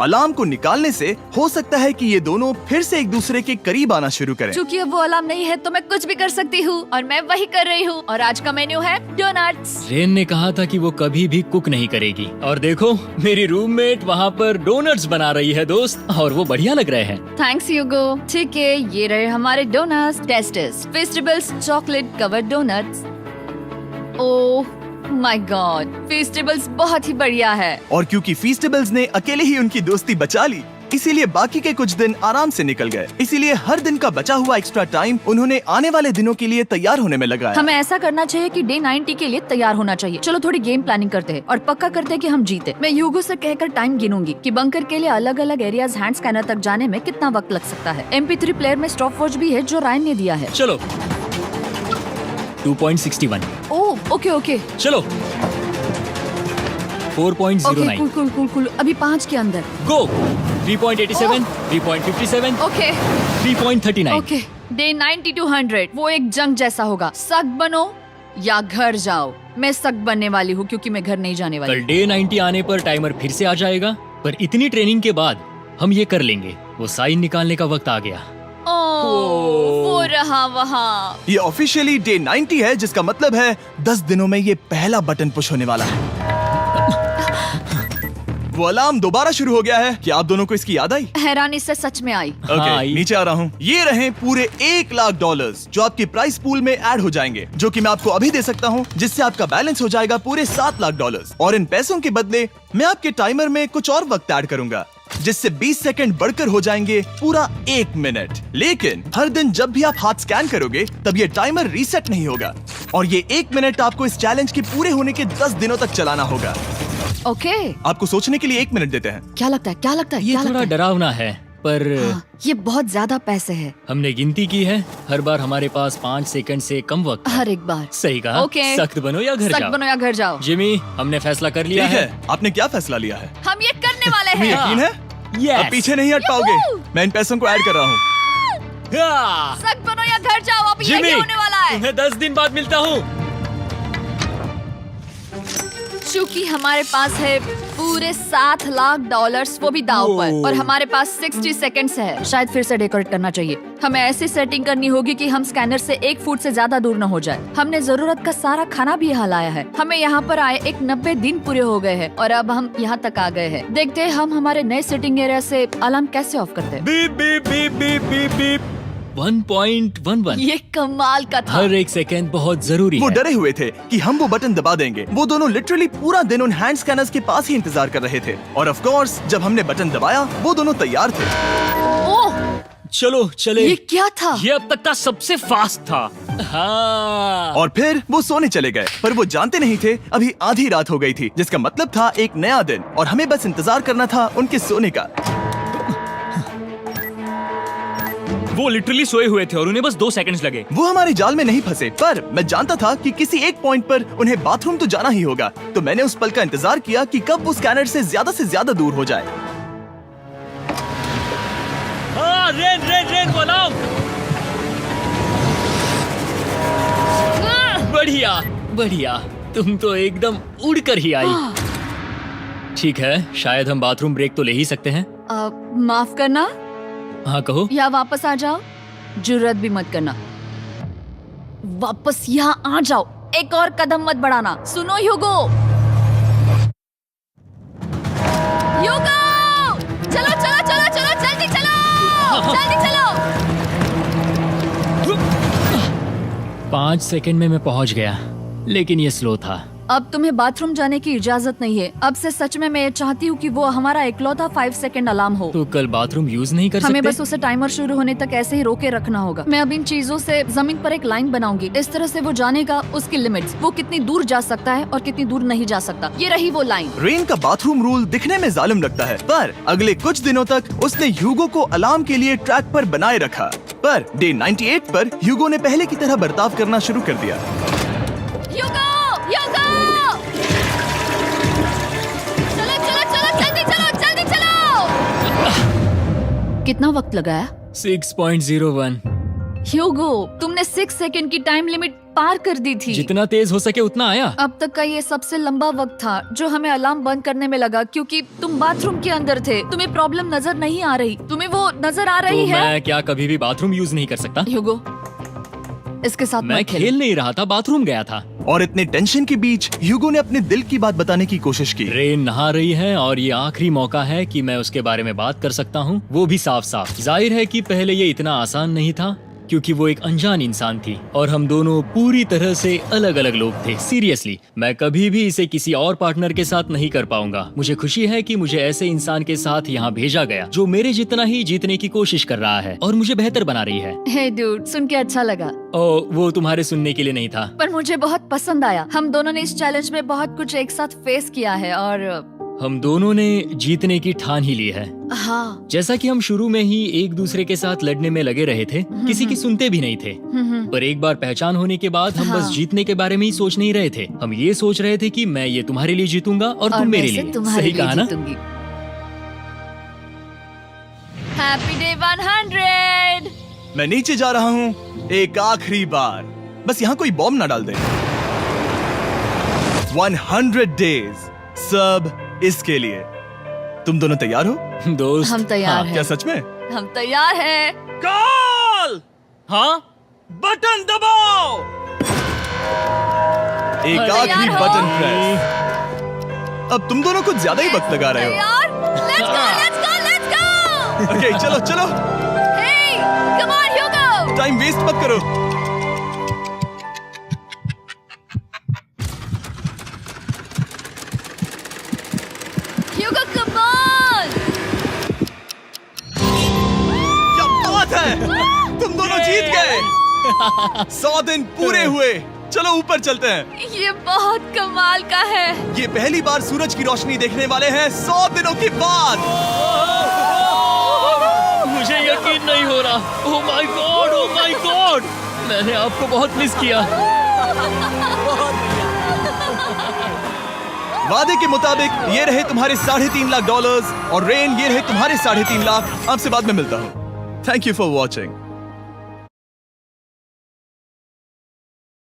Alarm को निकालने से हो सकता है कि ये दोनों फिर से एक दूसरे के करीब आना शुरू करें। क्योंकि अब वो अलार्म नहीं है तो मैं कुछ भी कर सकती हूँ और मैं वही कर रही हूँ। और आज का मेन्यू है डोनट्स। रेन ने कहा था कि वो कभी भी कुक नहीं करेगी और देखो मेरी रूममेट वहाँ पर डोनट्स बना रही है दोस्त, और वो बढ़िया लग रहे हैं। Thanks Hugo. ठीक है, ये रहे हमारे donuts. Testers festivals chocolate covered donuts. Oh my God, festivals बहुत ही बढ़िया है। और क्योंकि फेस्टिवल्स ने अकेले ही उनकी दोस्ती बचा ली, इसीलिए बाकी के कुछ दिन आराम से निकल गए। इसीलिए हर दिन का बचा हुआ एक्स्ट्रा टाइम उन्होंने आने वाले दिनों के लिए तैयार होने में लगाया। हमें ऐसा करना चाहिए कि डे 90 के लिए तैयार होना चाहिए। चलो थोड़ी गेम प्लानिंग करते हैं और पक्का करते हैं कि हम जीते। मैं ह्यूगो से कहकर टाइम गिनूंगी कि बंकर के लिए अलग अलग एरियाज हैंड स्कैनर तक जाने में कितना वक्त लग सकता है। MP3 प्लेयर में स्टॉप वॉच भी है जो रायन ने दिया है। चलो 2.61। ओह ओके ओके चलो 4.09। Cool cool cool cool. अभी 5 के अंदर। गो 3.87, 3.57, ओके 3.39। ओके। डे 90 to 100 वो एक जंग जैसा होगा। सख्त बनो या घर जाओ। मैं सख्त बनने वाली हूँ क्योंकि मैं घर नहीं जाने वाली। कल डे 90 आने पर टाइमर फिर से आ जाएगा, पर इतनी ट्रेनिंग के बाद हम ये कर लेंगे। वो साइन निकालने का वक्त आ गया। वो रहा वहाँ। ये ऑफिशियली डे 90 है, जिसका मतलब है 10 दिनों में ये पहला बटन पुश होने वाला है। वो अलार्म दोबारा शुरू हो गया है। क्या आप दोनों को इसकी याद आई? हैरानी से सच में आई। ओके, नीचे आ रहा हूँ। ये रहे पूरे $1 लाख जो आपके प्राइस पूल में ऐड हो जाएंगे, जो कि मैं आपको अभी दे सकता हूँ, जिससे आपका बैलेंस हो जाएगा पूरे $7 लाख। और इन पैसों के बदले मैं आपके टाइमर में कुछ और वक्त ऐड करूंगा, जिससे 20 सेकंड बढ़कर हो जाएंगे पूरा 1 मिनट। लेकिन हर दिन जब भी आप हाथ स्कैन करोगे तब ये टाइमर रीसेट नहीं होगा, और ये 1 मिनट आपको इस चैलेंज के पूरे होने के 10 दिनों तक चलाना होगा। ओके। आपको सोचने के लिए 1 मिनट देते हैं। क्या लगता है क्या लगता है ये क्या थोड़ा लगता है? डरावना है, पर हाँ, ये बहुत ज्यादा पैसे है। हमने गिनती की है, हर बार हमारे पास 5 सेकंड से कम वक्त है। हर एक बार। सही कहा। ओके। सख्त बनो या घर सख्त जाओ। बनो या घर जाओ। जिमी, हमने फैसला कर लिया ठीक है। है, आपने क्या फैसला लिया है? हम ये करने वाले तुम्हें हैं। यकीन है? Yes. अब पीछे नहीं हट पाओगे। मैं इन पैसों को ऐड कर रहा हूँ। हाँ। सख्त बनो या घर जाओ। अब जिमी, यही होने वाला है। तुम्हें 10 दिन बाद मिलता हूँ। चूंकि हमारे पास है पूरे $7 लाख, वो भी दाव पर, और हमारे पास 60 सेकंड्स है। शायद फिर से डेकोरेट करना चाहिए। हमें ऐसी सेटिंग करनी होगी कि हम स्कैनर से 1 फुट से ज्यादा दूर न हो जाए। हमने जरूरत का सारा खाना भी यहाँ लाया है। हमें यहाँ पर आए 90 दिन पूरे हो गए हैं और अब हम यहाँ तक आ गए हैं। देखते हैं हम हमारे नए सेटिंग एरिया से अलार्म कैसे ऑफ करते हैं। Beep beep beep beep beep beep. 1.11। ये कमाल का था। हर एक सेकंड बहुत जरूरी वो है। डरे हुए थे कि हम वो बटन दबा देंगे। वो दोनों लिटरली पूरा दिन उन हैंड स्कैनर्स के पास ही इंतजार कर रहे थे, और ऑफ कोर्स जब हमने बटन दबाया वो दोनों तैयार थे। ओह, चलो चले। ये क्या था? ये अब तक का सबसे फास्ट था। हाँ। और फिर वो सोने चले गए, पर वो जानते नहीं थे अभी आधी रात हो गई थी, जिसका मतलब था एक नया दिन, और हमें बस इंतजार करना था उनके सोने का। वो लिटरली सोए हुए थे और उन्हें बस 2 सेकंड्स लगे। वो हमारे जाल में नहीं फंसे, पर मैं जानता था कि किसी एक पॉइंट पर उन्हें बाथरूम तो जाना ही होगा, तो मैंने उस पल का इंतजार किया कि कब वो स्कैनर से ज्यादा दूर हो जाए। हाँ, रेन रेन रेन बोलाओ। बढ़िया बढ़िया, तुम तो एकदम उड़कर ही आई। ठीक है, शायद हम बाथरूम ब्रेक तो ले ही सकते हैं। माफ करना, हाँ कहो। या वापस आ जाओ। जुर्रत भी मत करना। वापस यहाँ आ जाओ। एक और कदम मत बढ़ाना। सुनो ह्यूगो। ह्यूगो, चलो चलो चलो चलो, जल्दी चलो जल्दी चलो। 5 सेकंड में मैं पहुंच गया, लेकिन ये स्लो था। अब तुम्हें बाथरूम जाने की इजाजत नहीं है। अब से सच में मैं ये चाहती हूँ कि वो हमारा इकलौता 5 सेकंड अलार्म हो। तो कल बाथरूम यूज नहीं कर हमें सकते? बस उसे टाइमर शुरू होने तक ऐसे ही रोके रखना होगा। मैं अब इन चीजों से जमीन पर एक लाइन बनाऊंगी। इस तरह से वो जानेगा उसकी लिमिट्स, वो कितनी दूर जा सकता है और कितनी दूर नहीं जा सकता। ये रही वो लाइन। रेन का बाथरूम रूल दिखने में जालिम लगता है, पर अगले कुछ दिनों तक उसने ह्यूगो को अलार्म के लिए ट्रैक पर बनाए रखा। पर डे 98 पर ह्यूगो ने पहले की तरह बर्ताव करना शुरू कर दिया। ह्यूगो, ह्यूगो! चलो चलो चलो, जल्दी चलो जल्दी चलो। कितना वक्त लगाया? 6.01। ह्यूगो, तुमने 6 सेकंड की टाइम लिमिट पार कर दी थी। जितना तेज हो सके उतना आया। अब तक का ये सबसे लंबा वक्त था जो हमें अलार्म बंद करने में लगा, क्योंकि तुम बाथरूम के अंदर थे। तुम्हें प्रॉब्लम नजर नहीं आ रही, तुम्हें वो नजर आ रही तो है? मैं क्या कभी भी बाथरूम यूज नहीं कर सकता? ह्यूगो, इसके साथ मैं मत खेल। खेल नहीं रहा था, बाथरूम गया था। और इतने टेंशन के बीच ह्यूगो ने अपने दिल की बात बताने की कोशिश की। रेन नहा रही है और ये आखिरी मौका है कि मैं उसके बारे में बात कर सकता हूँ, वो भी साफ साफ। जाहिर है कि पहले ये इतना आसान नहीं था, क्योंकि वो एक अनजान इंसान थी और हम दोनों पूरी तरह से अलग अलग लोग थे। सीरियसली, मैं कभी भी इसे किसी और पार्टनर के साथ नहीं कर पाऊंगा। मुझे खुशी है कि मुझे ऐसे इंसान के साथ यहाँ भेजा गया जो मेरे जितना ही जीतने की कोशिश कर रहा है और मुझे बेहतर बना रही है। हे डूड, सुन के अच्छा लगा। ओ, वो तुम्हारे सुनने के लिए नहीं था। पर मुझे बहुत पसंद आया। हम दोनों ने इस चैलेंज में बहुत कुछ एक साथ फेस किया है और हम दोनों ने जीतने की ठान ही ली है। हाँ। जैसा कि हम शुरू में ही एक दूसरे के साथ लड़ने में लगे रहे थे, किसी की सुनते भी नहीं थे। पर एक बार पहचान होने के बाद हम बस जीतने के बारे में ही सोच नहीं रहे थे। हम ये सोच रहे थे कि मैं ये तुम्हारे लिए जीतूंगा और तुम मेरे लिए। सही कहा ना? Happy day 100। मैं नीचे जा रहा हूँ एक आखिरी बार, बस यहाँ कोई बॉम्ब ना डाल दे। 100 डेज, सब इसके लिए। तुम दोनों तैयार हो? दोस्त, हम तैयार हैं। क्या सच में? हम तैयार हैं। कॉल! हाँ? बटन दबाओ। एक अरे आखिरी यार हो। Button press. अब तुम दोनों कुछ ज्यादा ही वक्त लगा रहे हो। तैयार? Let's go, let's go, let's go! Okay, चलो चलो, Hey, come on, Hugo! Time waste मत करो। Hugo, come on! क्या बात है, तुम दोनों जीत गए। 100 दिन पूरे हुए। चलो ऊपर चलते हैं। ये बहुत कमाल का है। ये पहली बार सूरज की रोशनी देखने वाले हैं 100 दिनों के बाद। मुझे यकीन नहीं हो रहा। ओह my God, oh my God, मैंने आपको बहुत मिस किया। वादे के मुताबिक ये रहे तुम्हारे $3.5 लाख और रेन ये रहे तुम्हारे 3.5 लाख। आपसे बाद में मिलता हूँ। Thank you for watching.